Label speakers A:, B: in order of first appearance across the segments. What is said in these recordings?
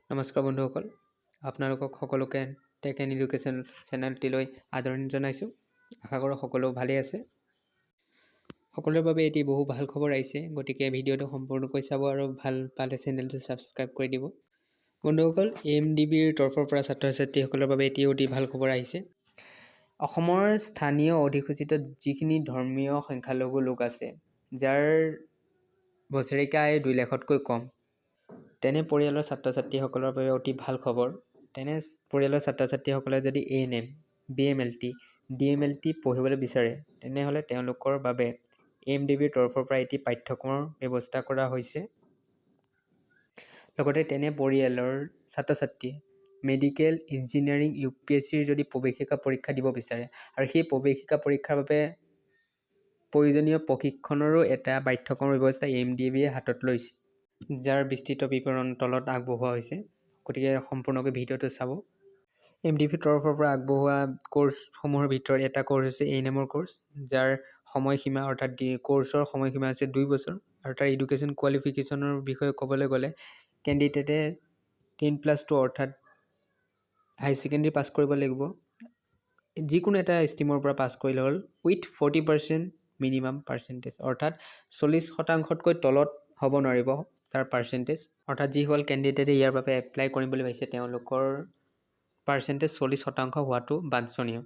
A: নমস্কাৰ বন্ধুসকল, আপোনালোকক সকলোকে টেক এণ্ড এডুকেশ্যন চেনেলটিলৈ আদৰণি জনাইছোঁ। আশা কৰোঁ সকলো ভালেই আছে। সকলোৰে বাবে এটি বহু ভাল খবৰ আহিছে, গতিকে ভিডিঅ'টো সম্পূৰ্ণকৈ চাব আৰু ভাল পালে চেনেলটো ছাবস্ক্ৰাইব কৰি দিব। বন্ধুসকল, AMDBৰ তৰফৰ পৰা ছাত্ৰ ছাত্ৰীসকলৰ বাবে এটি অতি ভাল খবৰ আহিছে। অসমৰ স্থানীয় অধিসূচিত যিখিনি ধৰ্মীয় সংখ্যালঘু লোক আছে, যাৰ বছৰেকীয়া আয় 2 লাখতকৈ কম, তেনে পৰিয়ালৰ ছাত্ৰ ছাত্ৰীসকলৰ বাবে অতি ভাল খবৰ। তেনে পৰিয়ালৰ ছাত্ৰ ছাত্ৰীসকলে যদি ANM, BMLT, DMLT পঢ়িবলৈ বিচাৰে, তেনেহ'লে তেওঁলোকৰ বাবে AMDBৰ তৰফৰ পৰা এটি পাঠ্যক্ৰমৰ ব্যৱস্থা কৰা হৈছে। লগতে তেনে পৰিয়ালৰ ছাত্ৰ ছাত্ৰীয়ে মেডিকেল, ইঞ্জিনিয়াৰিং, UPSCৰ যদি প্ৰৱেশিকা পৰীক্ষা দিব বিচাৰে আৰু সেই প্ৰৱেশিকা পৰীক্ষাৰ বাবে প্ৰয়োজনীয় প্ৰশিক্ষণৰো এটা পাঠ্যক্ৰমৰ ব্যৱস্থা AMDBয়ে হাতত লৈছে, যাৰ বিস্তৃত বিৱৰণ তলত আগবঢ়োৱা হৈছে। গতিকে সম্পূৰ্ণকৈ ভিডিঅ'টো চাব। AMDBৰ তৰফৰ পৰা আগবঢ়োৱা কোৰ্চসমূহৰ ভিতৰত এটা কোৰ্চ হৈছে ANMৰ কোৰ্চ, যাৰ সময়সীমা অৰ্থাৎ কোৰ্চৰ সময়সীমা আছে 2 বছৰ আৰু তাৰ এডুকেশ্যন কোৱালিফিকেশ্যনৰ বিষয়ে ক'বলৈ গ'লে কেণ্ডিডেটে 10+2 অৰ্থাৎ হাই ছেকেণ্ডেৰী পাছ কৰিব লাগিব। যিকোনো এটা ষ্ট্ৰীমৰ পৰা পাছ কৰিলে হ'ল, উইথ 40% মিনিমাম পাৰ্চেণ্টেজ, অৰ্থাৎ 40%তকৈ তলত হ'ব নোৱাৰিব তাৰ পাৰ্চেণ্টেজ। অৰ্থাৎ যিসকল কেণ্ডিডেটে ইয়াৰ বাবে এপ্লাই কৰিম বুলি ভাবিছে, তেওঁলোকৰ পাৰ্চেণ্টেজ 40% হোৱাটো বাঞ্ছনীয়।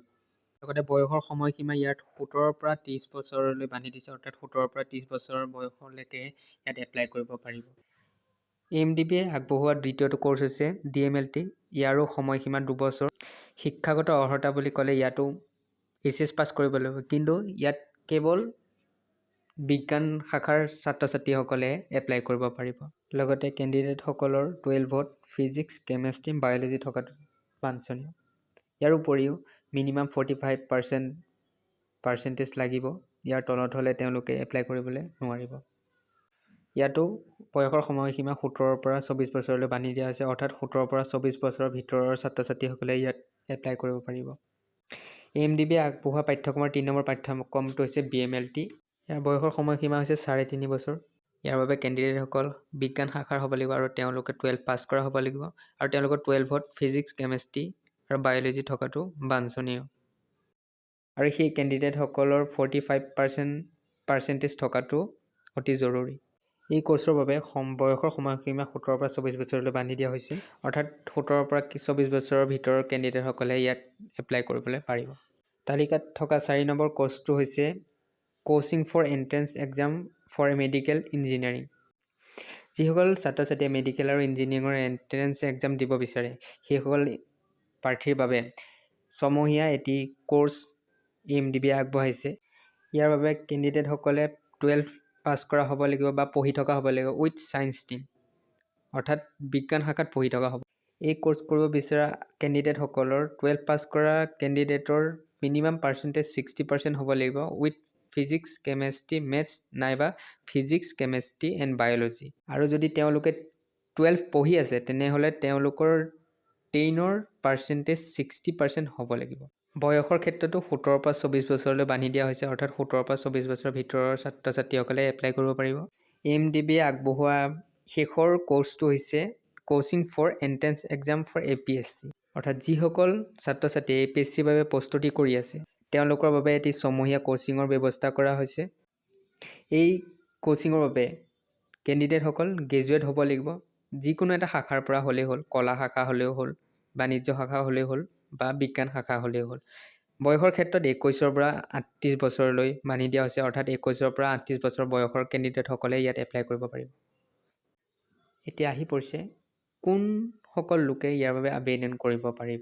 A: লগতে বয়সৰ সময়সীমা ইয়াত 17ৰ পৰা 30 বছৰলৈ বান্ধি দিছে, অৰ্থাৎ 17ৰ পৰা 30 বছৰৰ বয়সলৈকে ইয়াত এপ্লাই কৰিব পাৰিব। AMDBয়ে আগবঢ়োৱা দ্বিতীয়টো কোৰ্চ হৈছে DMLT। ইয়াৰো সময়সীমা 2 বছৰ। শিক্ষাগত অৰ্হতা বুলি ক'লে ইয়াতো HS পাছ কৰিব লাগিব, কিন্তু ইয়াত কেৱল বিজ্ঞান শাখাৰ ছাত্ৰ ছাত্ৰীসকলে এপ্লাই কৰিব পাৰিব। লগতে কেণ্ডিডেটসকলৰ 12ত ফিজিক্স, কেমেষ্ট্ৰি, বায়'লজি থকাটো বাঞ্ছনীয়। ইয়াৰ উপৰিও মিনিমাম 45% পাৰ্চেণ্টেজ লাগিব। ইয়াৰ তলত হ'লে তেওঁলোকে এপ্লাই কৰিবলৈ নোৱাৰিব। ইয়াতো বয়সৰ সময়সীমা 17ৰ পৰা 24 বছৰলৈ বান্ধি দিয়া হৈছে, অৰ্থাৎ 17ৰ পৰা 24 বছৰৰ ভিতৰৰ ছাত্ৰ ছাত্ৰীসকলে ইয়াত এপ্লাই কৰিব পাৰিব। AMDBয়ে আগবঢ়োৱা পাঠ্যক্ৰমৰ 3 নম্বৰ পাঠ্যক্ৰমটো হৈছে BMLT। ইয়াৰ বয়সৰ সময়সীমা হৈছে 3.5 বছৰ। ইয়াৰ বাবে কেণ্ডিডেটসকল বিজ্ঞান শাখাৰ হ'ব লাগিব আৰু তেওঁলোকে 12 পাছ কৰা হ'ব লাগিব আৰু তেওঁলোকৰ 12ত ফিজিক্স, কেমেষ্ট্ৰি আৰু বায়'লজি থকাটো বাঞ্ছনীয়। আৰু সেই কেণ্ডিডেটসকলৰ 45% পাৰ্চেণ্টেজ থকাটো অতি জৰুৰী। এই কোৰ্চৰ বাবে বয়সৰ সময়সীমা 17ৰ পৰা 24 বছৰলৈ বান্ধি দিয়া হৈছে, অৰ্থাৎ 17ৰ পৰা 24 বছৰৰ ভিতৰৰ কেণ্ডিডেটসকলে ইয়াত এপ্লাই কৰিবলৈ পাৰিব। তালিকাত থকা 4 নম্বৰ কোৰ্চটো হৈছে coaching for entrance exam for medical engineering. যিসকল ছাত্ৰ ছাত্ৰীয়ে মেডিকেল আৰু ইঞ্জিনিয়াৰিঙৰ এণ্ট্ৰেন্স এক্সাম দিব বিচাৰে, সেইসকল প্ৰাৰ্থীৰ বাবে ছমহীয়া এটি কোৰ্চ AMDBয়ে আগবঢ়াইছে। ইয়াৰ বাবে কেণ্ডিডেটসকলে 12 পাছ কৰা হ'ব লাগিব বা পঢ়ি থকা হ'ব লাগিব উইথ ছায়েন্স ষ্ট্ৰীম, অৰ্থাৎ বিজ্ঞান শাখাত পঢ়ি থকা হ'ব। এই কোৰ্চ কৰিব বিচৰা কেণ্ডিডেটসকলৰ 12 পাছ কৰা কেণ্ডিডেটৰ মিনিমাম পাৰ্চেণ্টেজ 60% হ'ব লাগিব উইথ ফিজিক্স, কেমেষ্ট্ৰি, মেথছ নাইবা ফিজিক্স, কেমেষ্ট্ৰি এণ্ড বায়'লজি। আৰু যদি তেওঁলোকে 12 পঢ়ি আছে, তেনেহ'লে তেওঁলোকৰ 10ৰ পাৰ্চেণ্টেজ 60% হ'ব লাগিব। বয়সৰ ক্ষেত্ৰতো 17ৰ পৰা 24 বছৰলৈ বান্ধি দিয়া হৈছে, অৰ্থাৎ 17ৰ পৰা 24 বছৰৰ ভিতৰৰ ছাত্ৰ ছাত্ৰীসকলে এপ্লাই কৰিব পাৰিব। AMDBয়ে আগবঢ়োৱা শেষৰ কোৰ্চটো হৈছে coaching for entrance exam for APSC, অৰ্থাৎ যিসকল ছাত্ৰ ছাত্ৰীয়ে APSCৰ বাবে প্ৰস্তুতি কৰি আছে, তেওঁলোকৰ বাবে এটি ছমহীয়া কোচিঙৰ ব্যৱস্থা কৰা হৈছে। এই কোচিঙৰ বাবে কেণ্ডিডেটসকল গ্ৰেজুৱেট হ'ব লাগিব। যিকোনো এটা শাখাৰ পৰা হ'লেই হ'ল, কলা শাখা হ'লেও হ'ল, বাণিজ্য শাখা হ'লেও হ'ল বা বিজ্ঞান শাখা হ'লেও হ'ল। বয়সৰ ক্ষেত্ৰত 21ৰ পৰা 38 বছৰলৈ বান্ধি দিয়া হৈছে, অৰ্থাৎ 21ৰ পৰা 38 বছৰ বয়সৰ কেণ্ডিডেটসকলে ইয়াত এপ্লাই কৰিব পাৰিব। এতিয়া আহি পৰিছে কোনসকল লোকে ইয়াৰ বাবে আবেদন কৰিব পাৰিব।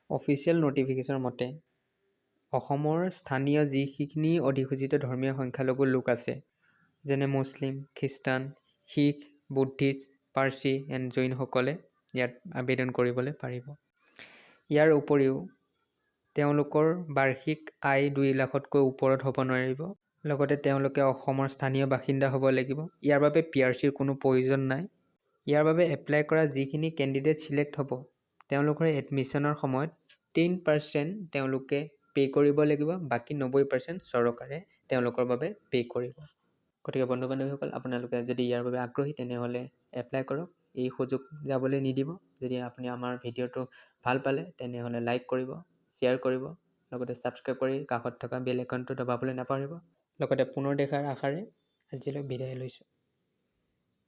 A: অফিচিয়েল ন'টিফিকেশ্যনৰ মতে অসমৰ স্থানীয় যিখিনি অধিসূচিত ধৰ্মীয় সংখ্যালঘু লোক আছে, যেনে মুছলিম, খ্ৰীষ্টান, শিখ, বুদ্ধিষ্ট, পাৰ্চী এণ্ড জৈনসকলে ইয়াত আবেদন কৰিবলৈ পাৰিব। ইয়াৰ উপৰিও তেওঁলোকৰ বাৰ্ষিক আয় 2 লাখতকৈ ওপৰত হ'ব নোৱাৰিব। লগতে তেওঁলোকে অসমৰ স্থানীয় বাসিন্দা হ'ব লাগিব। ইয়াৰ বাবে PRCৰ কোনো প্ৰয়োজন নাই। ইয়াৰ বাবে এপ্লাই কৰা যিখিনি কেণ্ডিডেট ছিলেক্ট হ'ব, তেওঁলোকৰ এডমিশ্যনৰ সময়ত 10% তেওঁলোকে পে' কৰিব লাগিব, বাকী 90% চৰকাৰে তেওঁলোকৰ বাবে পে' কৰিব। গতিকে বন্ধু বান্ধৱীসকল, আপোনালোকে যদি ইয়াৰ বাবে আগ্ৰহী, তেনেহ'লে এপ্লাই কৰক। এই সুযোগ যাবলৈ নিদিব। যদি আপুনি আমাৰ ভিডিঅ'টো ভাল পালে তেনেহ'লে লাইক কৰিব, শ্বেয়াৰ কৰিব, লগতে ছাবস্ক্ৰাইব কৰি কাষত থকা বেল আইকনটো দবাবলৈ নাপাহৰিব। লগতে পুনৰ দেখাৰ আশাৰে আজিলৈ বিদায় লৈছোঁ।